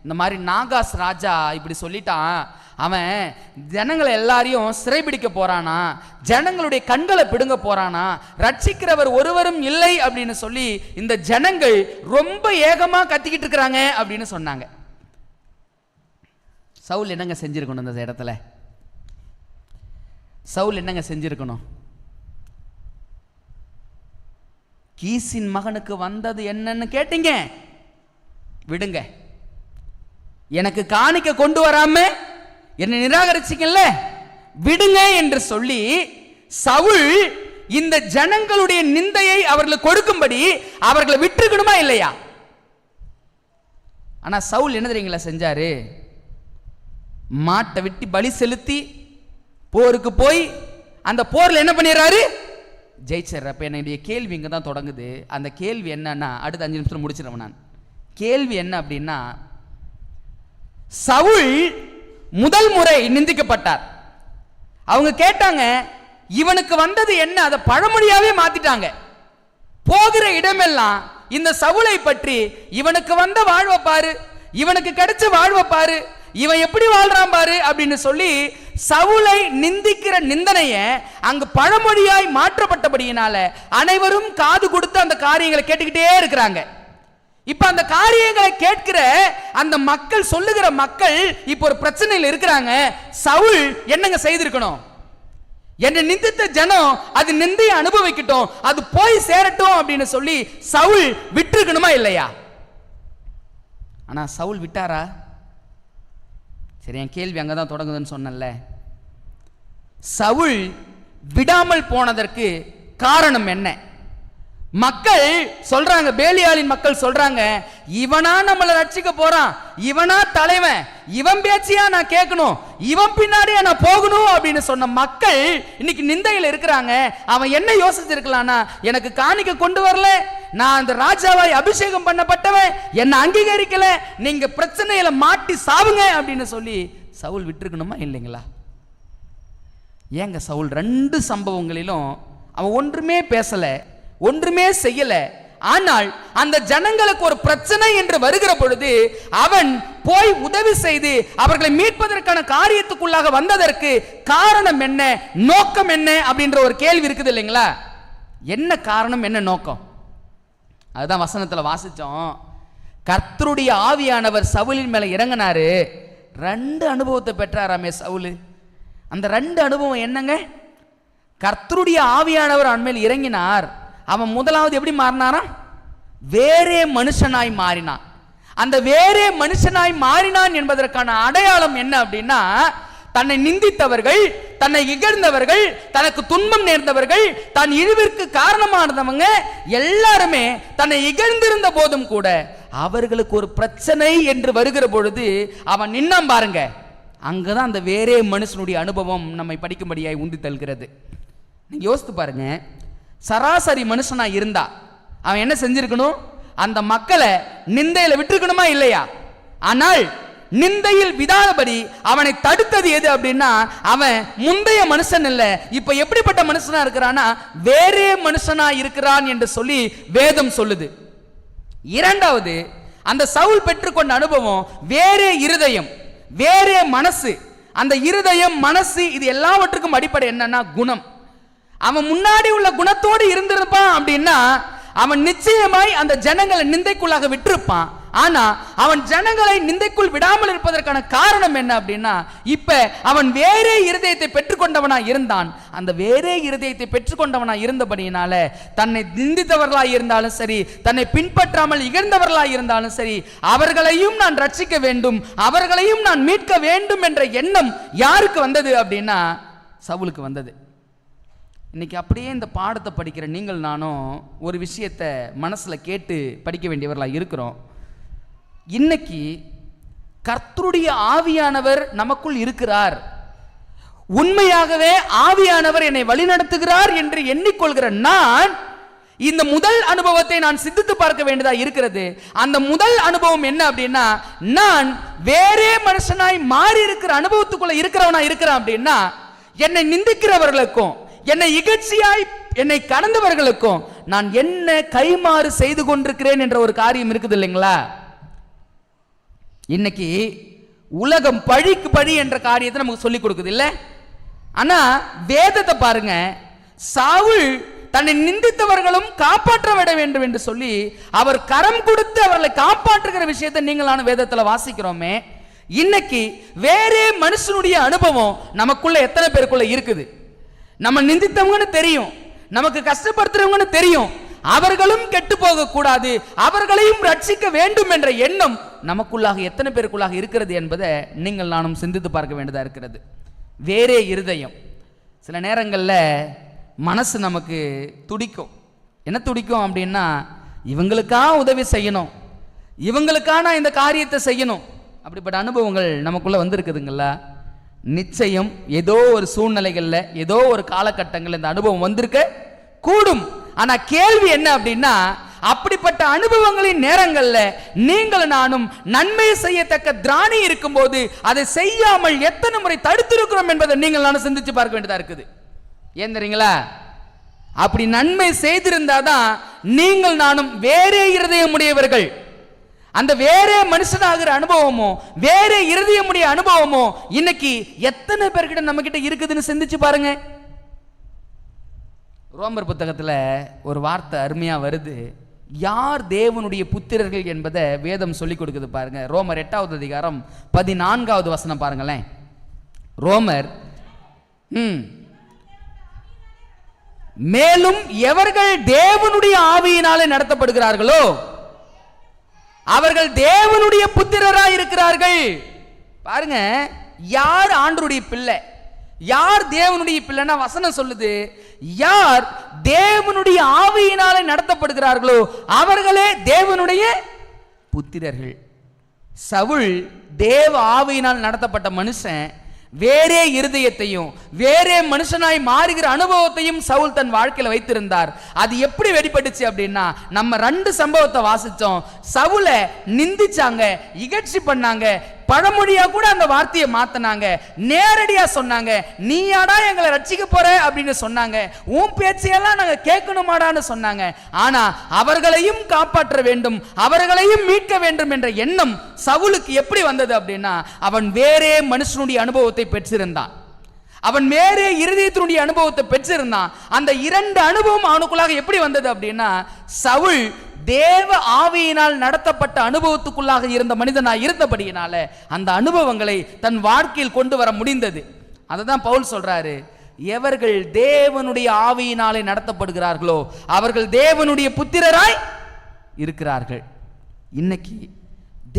S1: இந்த மாதிரி நாகாஸ் ராஜா இப்படி சொல்லிட்டான், அவன் ஜனங்களை எல்லாரையும் சிறைபிடிக்க போறானா, ஜனங்களுடைய கண்களை பிடுங்க போறானா, ரட்சிக்கிறவர் ஒருவரும் இல்லை அப்படின்னு சொல்லி இந்த ஜனங்கள் ரொம்ப ஏகமா கத்திக்கிட்டு இருக்கிறாங்க அப்படின்னு சொன்னாங்க. சவுல் என்னங்க செஞ்சிருக்கணும் இந்த இடத்துல? சவுல் என்னங்க செஞ்சிருக்கணும்? கீசின் மகனுக்கு வந்தது என்னன்னு கேட்டீங்க, விடுங்க, எனக்கு காணிக்க கொண்டு வராம என்னை நிராகரிச்சிக்கல, விடுங்க என்று சொல்லி சவுல் இந்த ஜனங்களுடைய நிந்தையை அவர்களுக்கு கொடுக்கும்படி அவர்களை விட்டுருக்கணுமா இல்லையா? ஆனா சவுல் என்ன தெரியுங்களா செஞ்சாரு? மாட்டை வெட்டி பலி செலுத்தி போருக்கு போய் அந்த போர்ல என்ன பண்ணிடுறாரு, ஜெயிச்சிடுற. அப்ப என்னுடைய கேள்வி இங்க தான் தொடங்குது. அந்த கேள்வி என்னன்னா, அடுத்த 5 நிமிஷம் முடிச்சிடுறேன் நான். கேள்வி என்ன அப்படின்னா, சவுல் முதல் முறை நிந்திக்கப்பட்டார். அவங்க கேட்டாங்க, இவனுக்கு வந்தது என்ன, அதை பழமொழியாவே மாத்திட்டாங்க. போகிற இடமெல்லாம் இந்த சவுலை பற்றி, இவனுக்கு வந்த வாழ்வை பாரு, இவனுக்கு கிடைச்ச வாழ்வை பாரு, இவன் எப்படி வாழ்றான் பாரு அப்படின்னு சொல்லி சவுலை நிந்திக்கிற நிந்தனைய அங்கு பழமொழியாய் மாற்றப்பட்டபடியினால அனைவரும் காது கொடுத்து அந்த காரியங்களை கேட்டுக்கிட்டே இருக்கிறாங்க. இப்ப அந்த காரியங்களை கேட்கிற அந்த மக்கள், சொல்லுகிற மக்கள் இப்ப ஒரு பிரச்சனையில் இருக்கிறாங்க. சவுல் என்னங்க செய்திருக்கணும்? என்ன நிந்தித்த ஜனம் அது நிந்தையை அனுபவிக்கட்டும், அது போய் சேரட்டும் அப்படின்னு சொல்லி சவுல் விட்டுருக்கணுமா இல்லையா? ஆனா சவுல் விட்டாரா? சரி, என் கேள்வி அங்கதான் தொடங்குதுன்னு சொன்னல. சவுல் விடாமல் போனதற்கு காரணம் என்ன? மக்கள் சொல்றாங்க, பேலியாளின் மக்கள் சொல்றாங்க, இவனா நம்மளை ரட்சிக்க போறான், இவனா தலைவன், இவன் பேச்சியா நான் கேட்கணும், இவன் பின்னாடியே நான் போகணும் அப்படின்னு சொன்ன மக்கள் இன்னைக்கு நிந்தையில் இருக்கிறாங்க. அவன் என்ன யோசிச்சிருக்கலாம்னா, எனக்கு காணிக்க கொண்டு வரல, நான் அந்த ராஜாவாய் அபிஷேகம் பண்ணப்பட்டவன், என்ன அங்கீகரிக்கல, நீங்க பிரச்சனையில மாட்டி சாவுங்க அப்படின்னு சொல்லி சவுல் விட்டுருக்கணுமா இல்லைங்களா? ஏங்க சவுல் 2 சம்பவங்களிலும் அவன் ஒன்றுமே பேசல, ஒன்றுமே செய்யல. ஆனால் அந்த ஜனங்களுக்கு ஒரு பிரச்சனை என்று வருகிற பொழுது அவன் போய் உதவி செய்து அவர்களை மீட்பதற்கான காரியத்துக்குள்ளாக வந்ததற்கு காரணம் என்ன, நோக்கம் என்ன அப்படின்ற ஒரு கேள்வி இருக்குது இல்லைங்களா? என்ன காரணம், என்ன நோக்கம்? அதுதான் வசனத்தில் வாசிச்சோம். கர்த்தருடைய ஆவியானவர் சவுலின் மேல இறங்கினாரு. 2 அனுபவத்தை பெற்றாராமே சவுல். அந்த 2 அனுபவம் என்னங்க? கர்த்தருடைய ஆவியானவர் அவன் மேல் இறங்கினார். அவன் முதலாவது எப்படி மாறினாரா? வேறே மனுஷனாய் மாறினான். அந்த வேறே மனுஷனாய் மாறினான் என்பதற்கான அடையாளம் என்ன அப்படின்னா, தன்னை நிந்தித்தவர்கள், தன்னை இகழ்ந்தவர்கள், தனக்கு துன்பம் நேர்ந்தவர்கள், தான் இழிவிற்கு காரணமானவங்க எல்லாருமே தன்னை இகழ்ந்திருந்த போதும் கூட அவர்களுக்கு ஒரு பிரச்சனை என்று வருகிற பொழுது அவன் நின்னான் பாருங்க. அங்கதான் அந்த வேறே மனுஷனுடைய அனுபவம் நம்மை படிக்கும்படியாய் உந்தி தள்ளுகிறது. நீங்க யோசித்து பாருங்க, சராசரி மனுஷனா இருந்தா அவன் என்ன செஞ்சிருக்கணும்? அந்த மக்களை நிந்தையில விட்டுருக்கணுமா இல்லையா? ஆனால் நிந்தையில் விடாதபடி அவனை தடுத்தது எது அப்படின்னா, அவன் முந்தைய மனுஷன் இல்ல, இப்ப எப்படிப்பட்ட மனுஷனா இருக்கிறானா, வேறே மனுஷனா இருக்கிறான் என்று சொல்லி வேதம் சொல்லுது. இரண்டாவது, அந்த சவுல் பெற்றுக்கொண்ட அனுபவம் வேறே இருதயம், வேறே மனசு. அந்த இருதயம், மனசு, இது எல்லாவற்றுக்கும் அடிப்படை என்னன்னா குணம். அவன் முன்னாடி உள்ள குணத்தோடு இருந்திருப்பான் அப்படின்னா அவன் நிச்சயமாய் அந்த ஜனங்களை நிந்தைக்குள்ளாக விட்டிருப்பான். ஆனா அவன் ஜனங்களை நிந்தைக்குள் விடாமல் இருப்பதற்கான காரணம் என்ன அப்படின்னா, இப்ப அவன் வேறே இருதயத்தை பெற்றுக்கொண்டவனா இருந்தான். அந்த வேறே இருதயத்தை பெற்றுக்கொண்டவனா இருந்தபடியினால தன்னை நிந்தித்தவர்களாய் இருந்தாலும் சரி, தன்னை பின்பற்றாமல் இகழ்ந்தவர்களாய் இருந்தாலும் சரி, அவர்களையும் நான் ரட்சிக்க வேண்டும், அவர்களையும் நான் மீட்க வேண்டும் என்ற எண்ணம் யாருக்கு வந்தது அப்படின்னா சவுலுக்கு வந்தது. இன்னைக்கு அப்படியே இந்த பாடத்தை படிக்கிற நீங்கள் நானும் ஒரு விஷயத்தை மனசுல கேட்டு படிக்க வேண்டியவர்களாக இருக்கிறோம். இன்னைக்கு கர்த்தருடைய ஆவியானவர் நமக்குள் இருக்கிறார், உண்மையாகவே ஆவியானவர் என்னை வழிநடத்துகிறார் என்று எண்ணிக்கொள்கிற நான் இந்த முதல் அனுபவத்தை நான் சிந்தித்து பார்க்க வேண்டியதா இருக்கிறது. அந்த முதல் அனுபவம் என்ன அப்படின்னா, நான் வேறே மனுஷனாய் மாறி இருக்கிற அனுபவத்துக்குள்ள இருக்கிறவனா இருக்கிறேன் அப்படின்னா, என்னை நிந்திக்கிறவர்களுக்கும் என்னை இகழ்ச்சியாய் என்னை கடந்தவர்களுக்கும் நான் என்ன கைமாறு செய்து கொண்டிருக்கிறேன் என்ற ஒரு காரியம் இருக்குது இல்லைங்களா? இன்னைக்கு உலகம் பழிக்கு பழி என்ற காரியத்தை நமக்கு சொல்லிக் கொடுக்குது இல்ல? ஆனா வேதத்தை பாருங்க, சவுல் தன்னை நிந்தித்தவர்களும் காப்பாற்ற விட வேண்டும் என்று சொல்லி அவர் கரம் கொடுத்து அவர்களை காப்பாற்றுகிற விஷயத்தை நீங்களான வேதத்தில் வாசிக்கிறோமே. இன்னைக்கு வேறே மனுஷனுடைய அனுபவம் நமக்குள்ள எத்தனை பேருக்குள்ள இருக்குது? நம்ம நிந்தித்தவங்கன்னு தெரியும், நமக்கு கஷ்டப்படுத்துறவங்கன்னு தெரியும், அவர்களும் கெட்டு போக கூடாது, அவர்களையும் ரட்சிக்க வேண்டும் என்ற எண்ணம் நமக்குள்ளாக எத்தனை பேருக்குள்ளாக இருக்கிறது என்பதை நீங்கள் நானும் சிந்தித்து பார்க்க வேண்டியதா இருக்கிறது. வேறே இருதயம். சில நேரங்களில் மனசு நமக்கு துடிக்கும். என்ன துடிக்கும் அப்படின்னா, இவங்களுக்கா உதவி செய்யணும், இவங்களுக்கா நான் இந்த காரியத்தை செய்யணும். அப்படிப்பட்ட அனுபவங்கள் நமக்குள்ள வந்திருக்குதுங்களா? நிச்சயம் ஏதோ ஒரு சூழ்நிலைகள்ல, ஏதோ ஒரு காலகட்டங்கள் இந்த அனுபவம் வந்திருக்க கூடும். ஆனா கேள்வி என்ன அப்படின்னா, அப்படிப்பட்ட அனுபவங்களின் நேரங்கள்ல நீங்கள் நானும் நன்மை செய்யத்தக்க திராணி இருக்கும்போது அதை செய்யாமல் எத்தனை முறை தடுத்திருக்கிறோம் என்பதை நீங்கள் நானும் சிந்திச்சு பார்க்க வேண்டியதா இருக்குது. ஏன் தெரியுங்களா? அப்படி நன்மை செய்திருந்தாதான் நீங்கள் நானும் வேறே இருதயமுடையவர்கள். அந்த வேறே மனுஷனாகிற அனுபவமோ வேறே இருதயமுடைய அனுபவமோ இன்னைக்கு எத்தனை பேர்கிட்ட நம்ம கிட்ட இருக்குதுன்னு சிந்திச்சு பாருங்க. ரோமர் புத்தகத்துல ஒரு வார்த்தை அருமையா வருது. யார் தேவனுடைய புத்திரர்கள் என்பதை வேதம் சொல்லிக் கொடுக்குது பாருங்க. ரோமர் 8வது அதிகாரம் 14வது வசனம் பாருங்களேன். ரோமர் மேலும் எவர்கள் தேவனுடைய ஆவியினாலே நடத்தப்படுகிறார்களோ அவர்கள் தேவனுடைய புத்திரராய் இருக்கிறார்கள். பாருங்க, யார் ஆண்டவருடைய பிள்ளை, யார் தேவனுடைய பிள்ளைன்னா வசனம் சொல்லுது, யார் தேவனுடைய ஆவியினாலே நடத்தப்படுகிறார்களோ அவர்களே தேவனுடைய புத்திரர்கள். சவுல் தேவ ஆவியினால் நடத்தப்பட்ட மனுஷன். வேறே இருதயத்தையும் வேறே மனுஷனாய் மாறுகிற அனுபவத்தையும் சவுல் தன் வாழ்க்கையில வைத்திருந்தார். அது எப்படி வெளிப்பட்டுச்சு அப்படின்னா, நம்ம 2 சம்பவத்தை வாசிச்சோம். சவுலை நிந்திச்சாங்க, இகழ்ச்சி பண்ணாங்க, பழமொழியா கூட அந்த வார்த்தையை மாத்தினாங்க. நேரடியா சொன்னாங்க, நீயாடா எங்களை ரட்சிக்க போற அப்படின்னு சொன்னாங்க. உன் பேச்சையெல்லாம் நாங்க கேட்கணுமாடான்னு சொன்னாங்க. ஆனா அவர்களையும் காப்பாற்ற வேண்டும், அவர்களையும் மீட்க வேண்டும் என்ற எண்ணம் சவுலுக்கு எப்படி வந்தது அப்படின்னா, அவன் வேறே மனுஷனுடைய அனுபவத்தை பெற்றிருந்தான். அவன் வேறே இருதயத்தினுடைய அனுபவத்தை பெற்றிருந்தான். அந்த 2 அனுபவம் அவனுக்குள்ளாக எப்படி வந்தது அப்படின்னா, சவுல் தேவ ஆவியினால் நடத்தப்பட்ட அனுபவத்துக்குள்ளாக இருந்த மனிதனாய் இருந்தபடியினால அந்த அனுபவங்களை தன் வாழ்க்கையில் கொண்டு வர முடிந்தது. அதுதான் பவுல் சொல்றாரு, எவர்கள் தேவனுடைய ஆவியினாலே நடத்தப்படுகிறார்களோ அவர்கள் தேவனுடைய புத்திரராய் இருக்கிறார்கள். இன்னைக்கு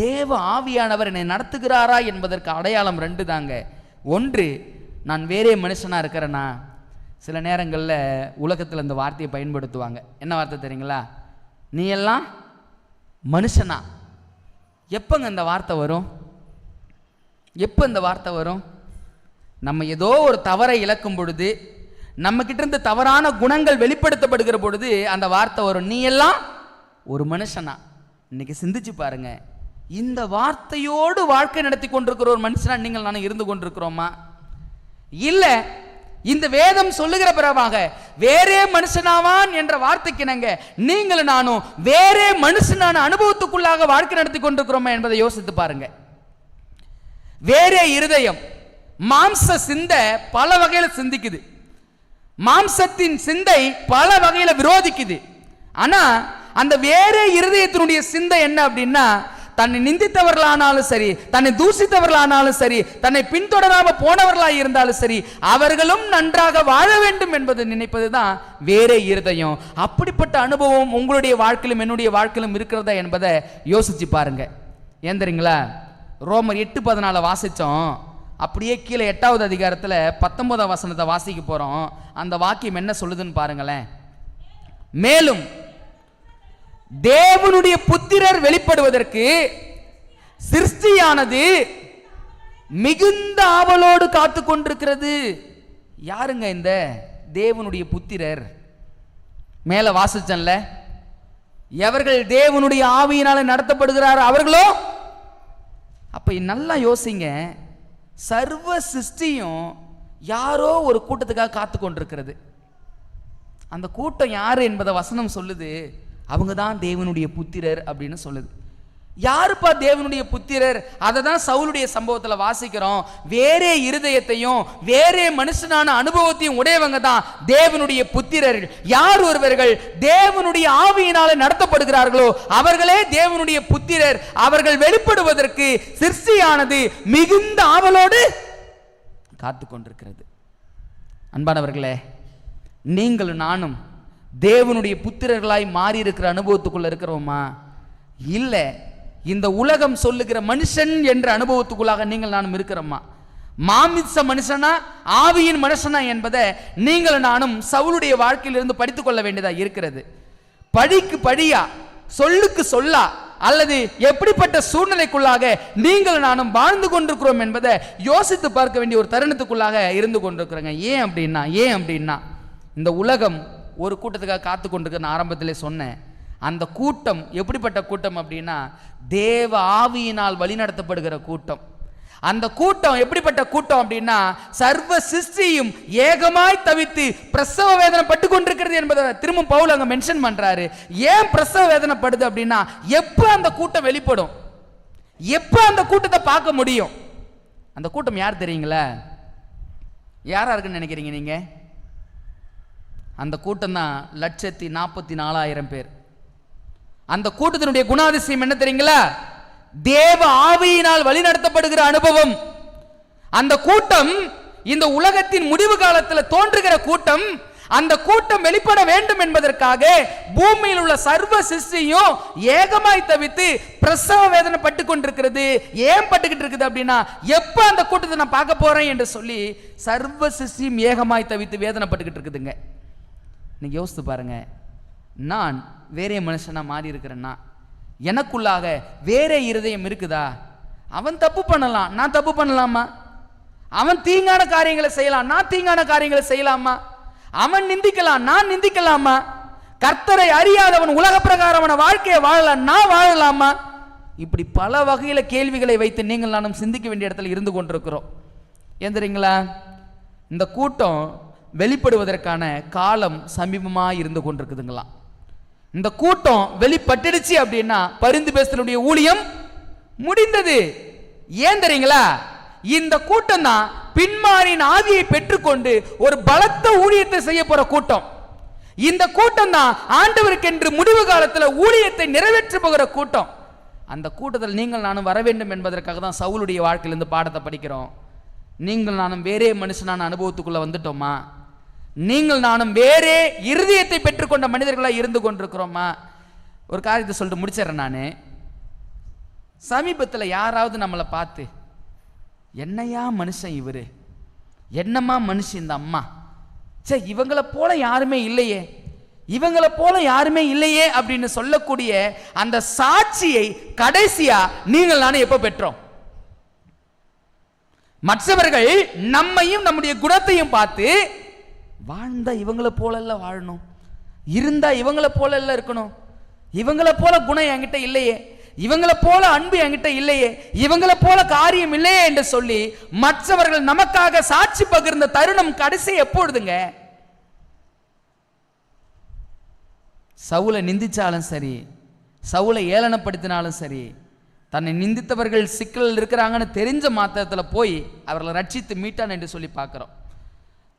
S1: தேவ ஆவியானவர் என்னை நடத்துகிறாரா என்பதற்கு அடையாளம் 2 தாங்க. ஒன்று, நான் வேறே மனுஷனா இருக்கிறேன்னா. சில நேரங்களில் உலகத்தில் இந்த வார்த்தையை பயன்படுத்துவாங்க. என்ன வார்த்தை தெரியுங்களா? நீ எல்லாம் மனுஷனா. எப்பங்க இந்த வார்த்தை வரும்? எப்போ இந்த வார்த்தை வரும்? நம்ம ஏதோ ஒரு தவறை இழக்கும் பொழுது, நம்ம கிட்ட இருந்து தவறான குணங்கள் வெளிப்படுத்தப்படுகிற பொழுது அந்த வார்த்தை வரும். நீ எல்லாம் ஒரு மனுஷனா. இன்னைக்கு சிந்திச்சு பாருங்க, இந்த வார்த்தையோடு வாழ்க்கை நடத்தி கொண்டிருக்கிற ஒரு மனுஷனா நீங்கள் நானும் இருந்து கொண்டிருக்கிறோமா? இல்ல இந்த வேதம் சொல்லுகிற பிறவாக வேறே மனுஷனாவான் என்ற வார்த்தைக்கு நாங்க நீங்களும் நானும் வேறே மனுஷனான அனுபவத்துக்குள்ளாக வாழ்க்கை நடத்தி கொண்டிருக்கிறோமா என்பதை யோசித்து பாருங்க. வேறே இருதயம், மாம்ச சிந்தை பல வகையில சிந்திக்குது, மாம்சத்தின் சிந்தை பல வகையில விரோதிக்குது. ஆனா அந்த வேறே இருதயத்தினுடைய சிந்தை என்ன அப்படின்னா, தன்னை நிந்தித்தவர்களானாலும் சரி, தன்னை தூசித்தவர்களானாலும் சரி, தன்னை பின்தொடராம போனவர்களாக இருந்தாலும் சரி, அவர்களும் நன்றாக வாழ வேண்டும் என்பது நினைப்பதுதான் வேறே இருதயம். அப்படிப்பட்ட அனுபவம் உங்களுடைய வாழ்க்கையிலும் என்னுடைய வாழ்க்கையிலும் இருக்கிறதா என்பதை யோசிச்சு பாருங்க. ஏன் தெரியுங்களா? ரோமர் 8:14 வாசிச்சோம். அப்படியே கீழே 8வது அதிகாரத்தில் 19ஆம் வசனத்தை வாசிக்க போறோம். அந்த வாக்கியம் என்ன சொல்லுதுன்னு பாருங்களேன். மேலும் தேவனுடைய புத்திரர் வெளிப்படுவதற்கு சிருஷ்டியானது மிகுந்த ஆவலோடு காத்து கொண்டிருக்கிறது. யாருங்க இந்த தேவனுடைய புத்திரர்? மேல வாசிச்சன்ல, எவர்கள் தேவனுடைய ஆவியினால நடத்தப்படுகிறார் அவர்களோ. அப்ப நல்லா யோசிங்க, சர்வ சிருஷ்டியும் யாரோ ஒரு கூட்டத்துக்காக காத்து கொண்டிருக்கிறது. அந்த கூட்டம் யாரு என்பதை வசனம் சொல்லுது, அவங்க தான் தேவனுடைய புத்திரர் அப்படின்னு சொல்லுது. யாருப்பா தேவனுடைய புத்திரர்? அதை தான் சவுலுடைய சம்பவத்தில் வாசிக்கிறோம். வேறே இருதயத்தையும் வேறே மனுஷனான அனுபவத்தையும் உடையவங்க தான் தேவனுடைய புத்திரர்கள். யார் ஒருவர்கள் தேவனுடைய ஆவியினால நடத்தப்படுகிறார்களோ அவர்களே தேவனுடைய புத்திரர். அவர்கள் வெளிப்படுவதற்கு சிருஷ்டியானது மிகுந்த ஆவலோடு காத்து கொண்டிருக்கிறது. அன்பானவர்களே, நீங்களும் நானும் தேவனுடைய புத்திரர்களாய் மாறி இருக்கிற அனுபவத்துக்குள்ள இருக்கிறோமா? இல்லை, இந்த உலகம் சொல்லுகிற மனுஷன் என்ற அனுபவத்துக்குள்ளாக நீங்கள் நானும் இருக்கிறோமா? மாமிச மனுஷனா ஆவியின் மனுஷனா என்பதை நீங்கள் நானும் சவுலுடைய வாழ்க்கையிலிருந்து படித்துக் கொள்ள வேண்டியதா இருக்கிறது. படிக்கு படியா, சொல்லுக்கு சொல்லா, அல்லது எப்படிப்பட்ட சூழ்நிலைக்குள்ளாக நீங்கள் நானும் வாழ்ந்து கொண்டிருக்கிறோம் என்பதை யோசித்து பார்க்க வேண்டிய ஒரு தருணத்துக்குள்ளாக இருந்து கொண்டிருக்கிறோங்க. ஏன் அப்படின்னா இந்த உலகம் ஒரு கூட்டத்துக்காக காத்து கொண்டிருக்க நான் ஆரம்பத்திலே சொன்னேன். அந்த கூட்டம் எப்படிப்பட்ட கூட்டம் அப்படின்னா, தேவ ஆவியினால் வழிநடத்தப்படுகிற கூட்டம். அந்த கூட்டம் எப்படிப்பட்ட கூட்டம் அப்படின்னா, சர்வ சிருஷ்டியும் ஏகமாய் தவித்து பிரசவ வேதனை பட்டு கொண்டிருக்கிறது என்பதை திரும்ப பவுல் அங்க மென்ஷன் பண்றாரு. ஏன் பிரசவ வேதனை படுது அப்படின்னா, எப்ப அந்த கூட்டம் வெளிப்படும், எப்ப அந்த கூட்டத்தை பார்க்க முடியும்? அந்த கூட்டம் யார் தெரியுங்களா? யாரா இருக்குன்னு நினைக்கிறீங்க நீங்க? அந்த கூட்டம் தான் 1,44,000 பேர். அந்த கூட்டத்தினுடைய குணாதிசயம் என்ன தெரியுங்களா? தேவ ஆவியினால் வழிநடத்தப்படுகிற அனுபவம். அந்த கூட்டம் இந்த உலகத்தின் முடிவு காலத்தில் தோன்றுகிற கூட்டம். அந்த கூட்டம் வெளிப்பட வேண்டும் என்பதற்காக பூமியில் உள்ள சர்வ சிருஷ்டியும் ஏகமாய் தவித்து பிரசவ வேதனை பட்டு கொண்டிருக்கிறது. ஏன் பட்டுக்கிட்டு இருக்குது அப்படின்னா, எப்ப அந்த கூட்டத்தை நான் பார்க்க போறேன் என்று சொல்லி சர்வ சிருஷ்டியும் ஏகமாய் தவித்து வேதனைப்பட்டுக்கிட்டு இருக்குதுங்க. நீங்க யோசித்து பாருங்க, நான் வேறே மனுஷனா மாறி இருக்கிறேன்னா, எனக்குள்ளாக வேற இருதயம் இருக்குதா? அவன் தப்பு பண்ணலாம், நான் தப்பு பண்ணலாமா? அவன் தீங்கான காரியங்களை செய்யலாம், நான் தீங்கான காரியங்களை செய்யலாமா? அவன் நிந்திக்கலாம், நான் நிந்திக்கலாமா? கர்த்தரை அறியாதவன் உலக பிரகாரமான வாழ்க்கையை வாழலாம், நான் வாழலாமா? இப்படி பல வகையில கேள்விகளை வைத்து நீங்கள் நானும் சிந்திக்க வேண்டிய இடத்துல இருந்து கொண்டிருக்கிறோம். ஏன் தெரியுங்களா? இந்த கூட்டம் வெளிப்படுவதற்கான காலம் சமீபமாக இருந்து கொண்டிருக்குதுங்களாம். இந்த கூட்டம் வெளிப்பட்டுடுச்சு அப்படின்னா பரிந்து பேசுதலுடைய ஊழியம் முடிந்தது. ஏன் தெரியுங்களா? இந்த கூட்டம் தான் பின்மாரின் ஆவியை பெற்றுக்கொண்டு ஒரு பலத்த ஊழியத்தை செய்ய போற கூட்டம். இந்த கூட்டம் தான் ஆண்டவருக்கு என்று முடிவு காலத்தில் ஊழியத்தை நிறைவேற்ற போகிற கூட்டம். அந்த கூட்டத்தில் நீங்கள் நானும் வர வேண்டும் என்பதற்காக தான் சவுலுடைய வாழ்க்கையிலிருந்து பாடத்தை படிக்கிறோம். நீங்கள் நானும் வேறே மனுஷனான அனுபவத்துக்குள்ள வந்துட்டோமா? நீங்கள் நானும் வேறே இருதயத்தை பெற்றுக்கொண்ட மனிதர்களாக இருந்து கொண்டிருக்கிறோமா? ஒரு காரியத்தை சொல்லிட்டு முடிச்சிடறேன். நான் சமீபத்தில் யாராவது நம்மளை பார்த்து, என்னையா மனுஷன் இவரு, என்னம்மா மனுஷன் இந்த அம்மா, சே இவங்களை போல யாருமே இல்லையே, இவங்களை போல யாருமே இல்லையே அப்படின்னு சொல்லக்கூடிய அந்த சாட்சியை கடைசியா நீங்கள் நானும் எப்போ பெற்றோம்? மற்றவர்கள் நம்மையும் நம்முடைய குணத்தையும் பார்த்து, வாழ்ந்தா இவங்களை போல எல்லாம் வாழணும், இருந்தா இவங்களை போல எல்லாம் இருக்கணும், இவங்களை போல குணம் என்கிட்ட இல்லையே, இவங்களை போல அன்பு என்கிட்ட இல்லையே, இவங்களை போல காரியம் இல்லையே என்று சொல்லி மற்றவர்கள் நமக்காக சாட்சி பகிர்ந்த தருணம் கடைசி எப்பொழுதுங்க? சவுலை நிந்திச்சாலும் சரி, சவுலை ஏளனப்படுத்தினாலும் சரி, தன்னை நிந்தித்தவர்கள் சிக்கல் இருக்கிறாங்கன்னு தெரிஞ்ச மாத்திரத்தில் போய் அவர்களை ரட்சித்து மீட்டான் என்று சொல்லி பார்க்கிறோம்.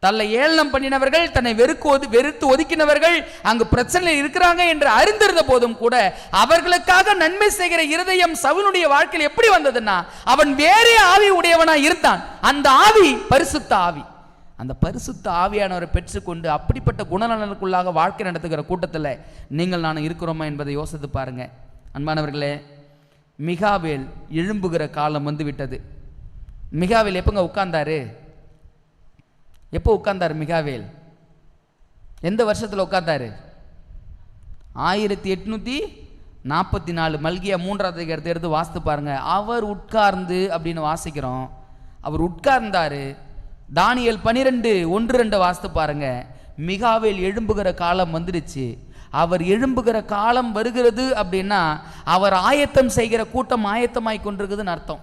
S1: தன்னை ஏளனம் பண்ணினவர்கள், தன்னை வெறுத்து ஒதுக்கினவர்கள் அங்கு பிரச்சனை இருக்கிறாங்க என்று அறிந்திருந்த போதும் கூட அவர்களுக்காக நன்மை செய்கிற இருதயம் சவுலுடைய வாழ்க்கையில் எப்படி வந்ததுன்னா, அவன் வேறே ஆவி உடையவனா இருந்தான். அந்த ஆவி பரிசுத்த ஆவி. அந்த பரிசுத்த ஆவியானவரை பெற்றுக்கொண்டு அப்படிப்பட்ட குணநலனுக்குள்ளாக வாழ்க்கை நடத்துகிற கூட்டத்தில் நீங்கள் நானும் இருக்கிறோமா என்பதை யோசித்து பாருங்க. அன்பானவர்களே, மிகாவேல் எழும்புகிற காலம் வந்து விட்டது. மிகாவேல் எப்பங்க உட்கார்ந்தாரு? எப்போ உட்கார்ந்தார் மிகாவேல்? எந்த வருஷத்தில் உட்கார்ந்தாரு? 1844. மல்கியா 3ஆவது அதிகாரத்தை எடுத்து வாசித்து பாருங்க. அவர் உட்கார்ந்து அப்படின்னு வாசிக்கிறோம், அவர் உட்கார்ந்தாரு. தானியேல் 12:1-2 வாசித்து பாருங்க. மிகாவேல் எழும்புகிற காலம் வந்துடுச்சு. அவர் எழும்புகிற காலம் வருகிறது அப்படின்னா அவர் ஆயத்தம் செய்கிற கூட்டம் ஆயத்தமாய் கொண்டிருக்குதுன்னு அர்த்தம்.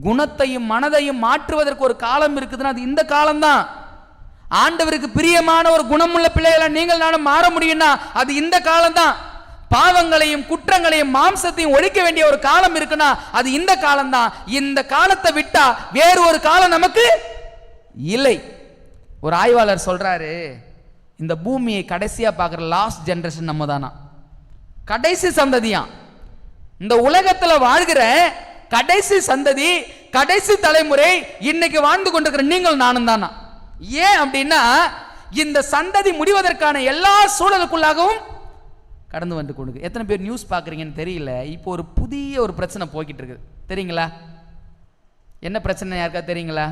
S1: குணத்தையும் மனதையும் மாற்றுவதற்கு ஒரு காலம் இருக்குதுன்னா அது இந்த காலம்தான். ஆண்டவருக்கு பிரியமான ஒரு குணமுள்ள பிள்ளைகளை நீங்கள் நானும் மாற முடியும்னா அது இந்த காலம்தான். பாவங்களையும் குற்றங்களையும் மாம்சத்தையும் ஒழிக்க வேண்டிய ஒரு காலம் இருக்குன்னா அது இந்த காலம்தான். இந்த காலத்தை விட்டா வேறு ஒரு காலம் நமக்கு இல்லை. ஒரு ஆய்வாளர் சொல்றாரு, இந்த பூமியை கடைசியா பார்க்குற லாஸ்ட் ஜெனரேஷன் நம்ம தானா, கடைசி சந்ததியா. இந்த உலகத்துல வாழ்கிற கடைசி சந்ததி, கடைசி தலைமுறை இன்னைக்கு வாழ்ந்து கொண்டிருக்கிற நீங்கள் நானும் தானா. ஏன் அப்படின்னா இந்த சந்ததி முடிவதற்கான எல்லா சூழலுக்குள்ளாகவும் கடந்து வந்து கொண்டு. எத்தனை பேர் நியூஸ் பார்க்குறீங்கன்னு தெரியல. இப்போ ஒரு புதிய ஒரு பிரச்சனை போய்கிட்டு இருக்குது தெரியுங்களா? என்ன பிரச்சனை யாருக்கா தெரியுங்களா?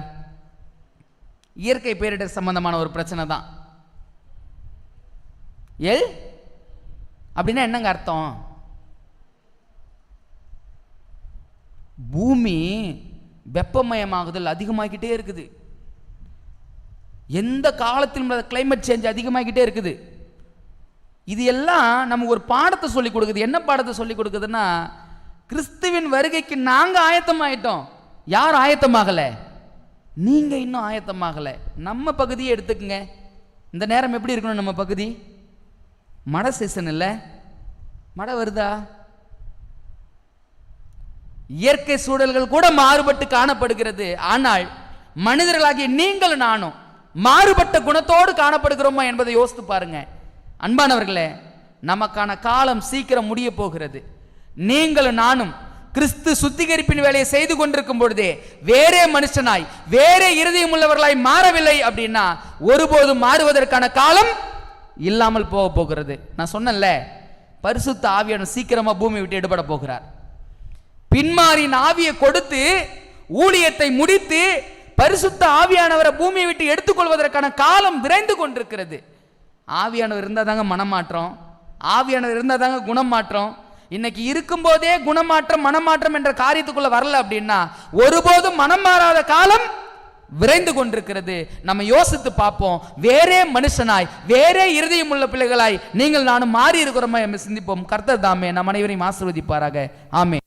S1: இயற்கை பேரிடர் சம்பந்தமான ஒரு பிரச்சனை தான். அப்படின்னா என்னங்க அர்த்தம்? பூமி வெப்பமயமாகுதல் அதிகமாகிட்டே இருக்குது. எந்த காலத்திலும் கிளைமேட் சேஞ்ச் அதிகமாகிட்டே இருக்குது. இது எல்லாம் நமக்கு ஒரு பாடத்தை சொல்லிக் கொடுக்குது. என்ன பாடத்தை சொல்லிக் கொடுக்குதுன்னா, கிறிஸ்துவின் வருகைக்கு நாங்க ஆயத்தமாயிட்டோம். யார் ஆயத்தமாகல? நீங்க இன்னும் ஆயத்தமாகல. நம்ம பகுதியை எடுத்துக்குங்க. இந்த நேரம் எப்படி இருக்கணும்? நம்ம பகுதி மழை சீசன் இல்லை, மழை வருதா? இயற்கை சூழல்கள் கூட மாறுபட்டு காணப்படுகிறது. ஆனால் மனிதர்களாகிய நீங்கள் நானும் மாறுபட்ட குணத்தோடு காணப்படுகிறோமா என்பதை யோசித்து பாருங்க. அன்பானவர்களே, நமக்கான காலம் சீக்கிரம் முடிய போகிறது. நீங்களும் நானும் கிறிஸ்து சுத்திகரிப்பின் வேலையை செய்து கொண்டிருக்கும் பொழுதே வேறே மனுஷனாய் வேறே இருதயம் உள்ளவர்களாய் மாறவில்லை அப்படின்னா ஒருபோதும் மாறுவதற்கான காலம் இல்லாமல் போக போகிறது. நான் சொன்னேன்ல, பரிசுத்த ஆவியான சீக்கிரமா பூமி விட்டு எடுபட போகிறார். பின்மாரின் ஆவியை கொடுத்து ஊழியத்தை முடித்து பரிசுத்த ஆவியானவரை பூமியை விட்டு எடுத்துக்கொள்வதற்கான காலம் விரைந்து கொண்டிருக்கிறது. ஆவியானவர் இருந்தால் தாங்க மனமாற்றம், ஆவியானவர் இருந்தால் தாங்க குணம் மாற்றம். இன்னைக்கு இருக்கும் போதே குணமாற்றம் மனமாற்றம் என்ற காரியத்துக்குள்ள வரல அப்படின்னா ஒருபோதும் மனம் மாறாத காலம் விரைந்து கொண்டிருக்கிறது. நம்ம யோசித்து பார்ப்போம், வேறே மனுஷனாய் வேறே இருதயம் உள்ள பிள்ளைகளாய் நீங்கள் நானும் மாறி இருக்கிறோமா என்று சிந்திப்போம். கர்த்தர் தாமே நம் அனைவரையும் ஆசீர்வதிப்பாராக. ஆமென்.